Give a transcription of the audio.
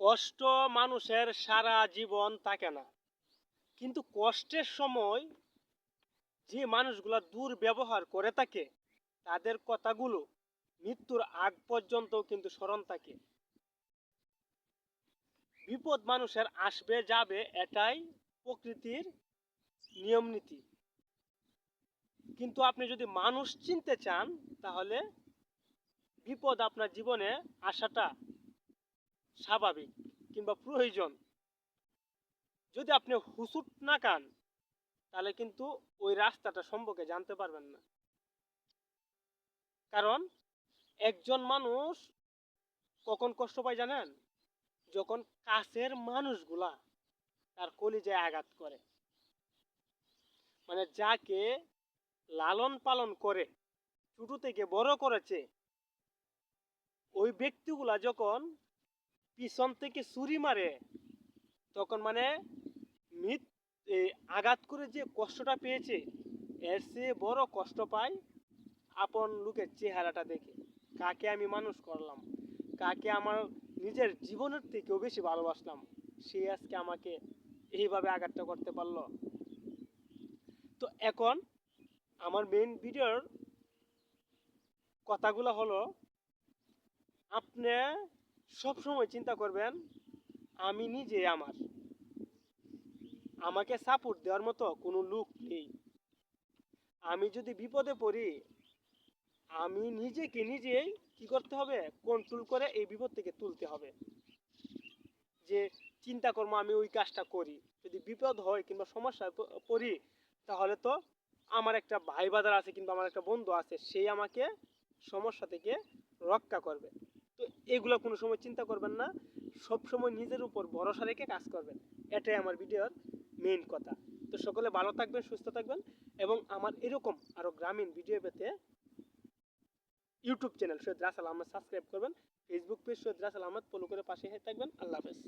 কষ্ট মানুষের সারা জীবন থাকে না, কিন্তু কষ্টের সময় যে মানুষগুলা দুর্ব্যবহার করে থাকে তাদের কথাগুলো মৃত্যুর আগ পর্যন্ত কিন্তু স্মরণ থাকে। বিপদ মানুষের আসবে যাবে, এটাই প্রকৃতির নিয়ম নীতি। কিন্তু আপনি যদি মানুষ চিনতে চান তাহলে বিপদ আপনার জীবনে আসাটা স্বাভাবিক কিংবা প্রয়োজন। যদি আপনি হুসুট না খান তাহলে কিন্তু ওই রাস্তাটা সম্পর্কে জানতে পারবেন না। কারণ একজন মানুষ কখন কষ্ট পায় জানেন? যখন কাছের মানুষগুলা তার কলিজায় আঘাত করে। মানে যাকে লালন পালন করে, ছোট থেকে বড় করেছে, ওই ব্যক্তিগুলা যখন পিছন থেকে ছুরি মারে, তখন মানে মিত আঘাত করে যে কষ্টটা পেয়েছে এর চেয়ে বড় কষ্ট পায় আপন লোকের চেহারাটা দেখে। কাকে আমি মানুষ করলাম, কাকে আমার নিজের জীবনের থেকেও বেশি ভালোবাসলাম, সে আজকে আমাকে এইভাবে আঘাতটা করতে পারলো। তো এখন আমার মেইন ভিডিওর কথাগুলো হলো, আপনি সবসময় চিন্তা করবেন আমি নিজে আমাকে সাপোর্ট দেওয়ার মতো কোনো লোক নেই। আমি যদি বিপদে পড়ি, আমি নিজেকে নিজেই কি করতে হবে, কন্ট্রোল করে এই বিপদ থেকে তুলতে হবে। যে চিন্তা করবো আমি ওই কাজটা করি, যদি বিপদ হয় কিংবা সমস্যায় পড়ি, তাহলে তো আমার একটা ভাই বাজার আছে কিংবা আমার একটা বন্ধু আছে, সেই আমাকে সমস্যা থেকে রক্ষা করবে। তো এগুলো কোনো সময় চিন্তা করবেন না, সব সময় নিজের উপর ভরসা রেখে কাজ করবেন। এটাই আমার ভিডিওর মেইন কথা। তো সকলে ভালো থাকবেন, সুস্থ থাকবেন, এবং আমার এরকম আরো গ্রামীণ ভিডিও পেতে YouTube channel Syed Rasel Ahmed subscribe করবেন, Facebook page Syed Rasel Ahmed follow করে পাশে থাকবেন। আল্লাহ হাফেজ।